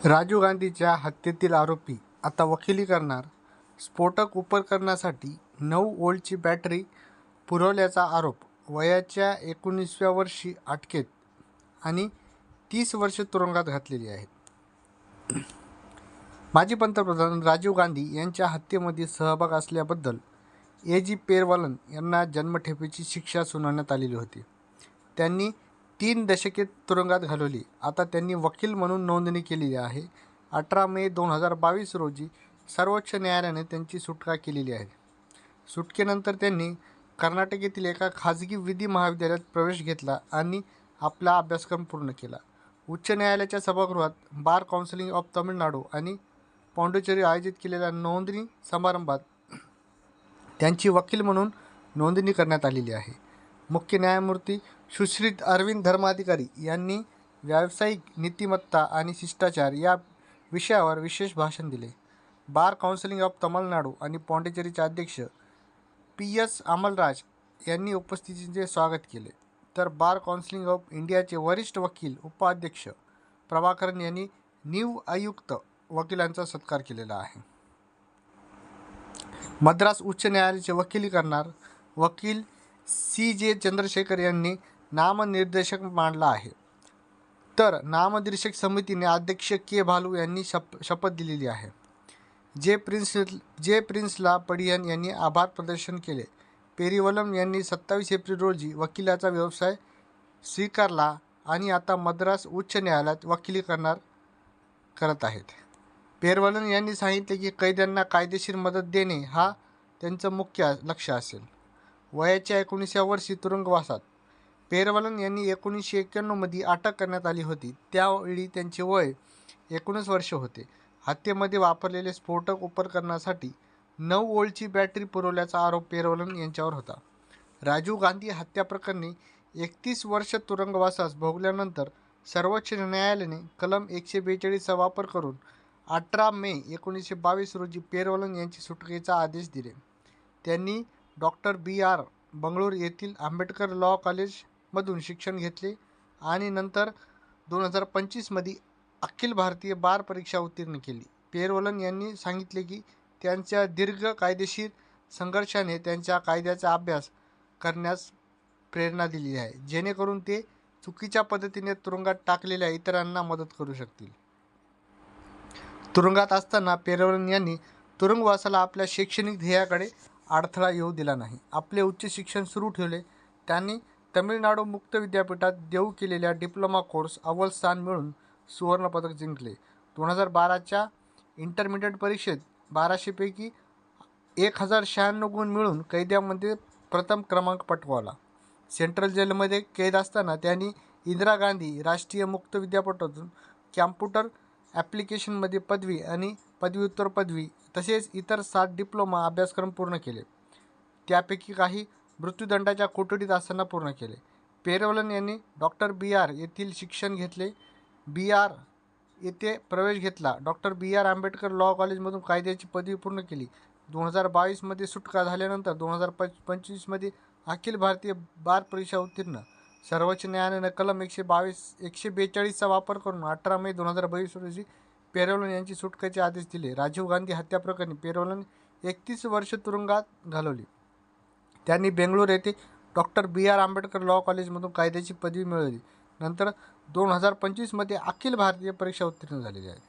राजीव गांधीच्या हत्येतील आरोपी आता वकिली करणार. स्फोटक उपकरणासाठी 9 व्होल्टची बॅटरी पुरवल्याचा आरोप. वयाच्या 19व्या वर्षी अटकेत आणि 30 वर्षे तुरुंगात घातलेली आहेत. माजी पंतप्रधान राजीव गांधी यांच्या हत्येमध्ये सहभाग असल्याबद्दल ए.जी. पेरवलन यांना जन्मठेपेची शिक्षा सुनावण्यात आलेली होती. त्यांनी 3 दशके तुरुंगात घालवली. आता त्यांनी वकील म्हणून नोंदणी केलेली आहे. 18 मे 2022 रोजी सर्वोच्च न्यायालयाने त्यांची सुटका केलेली आहे. सुटकेनंतर त्यांनी कर्नाटक येथील एका खाजगी विधी महाविद्यालयात प्रवेश घेतला आणि आपला अभ्यासक्रम पूर्ण केला. उच्च न्यायालयाच्या सभागृहात बार काउन्सिल ऑफ तामिळनाडू आणि पाँडिचेरी आयोजित केलेल्या नोंदणी समारंभात त्यांची वकील म्हणून नोंदणी करण्यात आलेली आहे. मुख्य न्यायमूर्ती सुश्रीत अरविंद धर्माधिकारी यांनी व्यावसायिक नीतिमत्ता आणि शिष्टाचार या विषयावर विशेष भाषण दिले. बार काउन्सिल ऑफ तामिळनाडू आणि पाँडिचेरीचे अध्यक्ष पी.एस. अमलराज यांनी उपस्थितीचे स्वागत केले, तर बार काउन्सिल ऑफ इंडियाचे वरिष्ठ वकील उपाध्यक्ष प्रभाकरन यांनी निवआयुक्त वकिलांचा सत्कार केलेला आहे. मद्रास उच्च न्यायालयाचे वकिली करणार वकील सी.जे. चंद्रशेखर यांनी नामनिर्देशक मांडला आहे, तर नामनिर्देशक समितीने अध्यक्ष के. भालू यांनी शपथ दिलेली आहे. जे. प्रिन्सला पडियन यांनी आभार प्रदर्शन केले. पेरीवलम यांनी 27 एप्रिल रोजी वकिलाचा व्यवसाय स्वीकारला आणि आता मद्रास उच्च न्यायालयात वकिली करत आहेत. पेरवलन यांनी सांगितले की कैद्यांना कायदेशीर मदत देणे हा त्यांचं मुख्य लक्ष्य असेल. वयाच्या 19व्या वर्षी तुरुंगवासात पेरवलन यांनी 1991 मध्ये अटक करण्यात आली होती. त्यावेळी त्यांचे वय 19 वर्ष होते. हत्येमध्ये वापरलेले स्फोटक उपकरणासाठी 9 व्होल्टची बॅटरी पुरवल्याचा आरोप पेरवलन यांच्यावर होता. राजीव गांधी हत्याप्रकरणी 31 वर्ष तुरुंगवासास भोगल्यानंतर सर्वोच्च न्यायालयाने कलम 142 चा वापर करून 18 मे 1922 रोजी पेरवलन यांची सुटकेचा आदेश दिले. त्यांनी डॉक्टर बी.आर. बंगळुरू येथील आंबेडकर लॉ कॉलेजमधून शिक्षण घेतले आणि नंतर 2025 मध्ये अखिल भारतीय बार परीक्षा उत्तीर्ण केली. पेरवलन यांनी सांगितले की त्यांच्या दीर्घ कायदेशीर संघर्षाने त्यांच्या कायद्याचा अभ्यास करण्यास प्रेरणा दिली आहे, जेणेकरून ते चुकीच्या पद्धतीने तुरुंगात टाकलेल्या इतरांना मदत करू शकतील. तुरुंगात असताना पेरवलन यांनी तुरुंगवासाला आपल्या शैक्षणिक ध्येयाकडे अडथळा येऊ दिला नाही. आपले उच्च शिक्षण सुरू ठेवले. त्यांनी तमिळनाडू मुक्त विद्यापीठात देऊ केलेल्या डिप्लोमा कोर्स अव्वल स्थान मिळवून सुवर्ण पदक जिंकले. 2012च्या इंटरमिडिएट परीक्षेत 1200 पैकी 1096 गुण मिळवून कैद्यांमध्ये प्रथम क्रमांक पटकावला. सेंट्रल जेलमध्ये कैद असताना त्यांनी इंदिरा गांधी राष्ट्रीय मुक्त विद्यापीठातून कॅम्प्युटर ॲप्लिकेशनमध्ये पदवी आणि पदव्युत्तर पदवी तसेच इतर 7 डिप्लोमा अभ्यासक्रम पूर्ण केले. त्यापैकी काही मृत्यूदंडाच्या कोठडीत असताना पूर्ण केले. पेरवलन यांनी डॉक्टर बी.आर. येथील शिक्षण घेतले. बी.आर. येथे प्रवेश घेतला. Doctor B R. आंबेडकर लॉ कॉलेजमधून कायद्याची पदवी पूर्ण केली. 2022 मध्ये सुटका झाल्यानंतर 2025 मध्ये अखिल भारतीय बार परीक्षा उत्तीर्ण. सर्वोच्च न्यायालयाने कलम 142 चा वापर करून 18 मे 2022 रोजी पेरवलन यांची सुटकेचे आदेश दिले. राजीव गांधी हत्याप्रकरणी पेरवलन 31 वर्ष तुरुंगात घालवली. त्यांनी बेंगळुरू येथे डॉक्टर बी.आर. आंबेडकर लॉ कॉलेजमधून कायद्याची पदवी मिळवली. नंतर 2025 मध्ये अखिल भारतीय परीक्षा उत्तीर्ण झालेली आहे.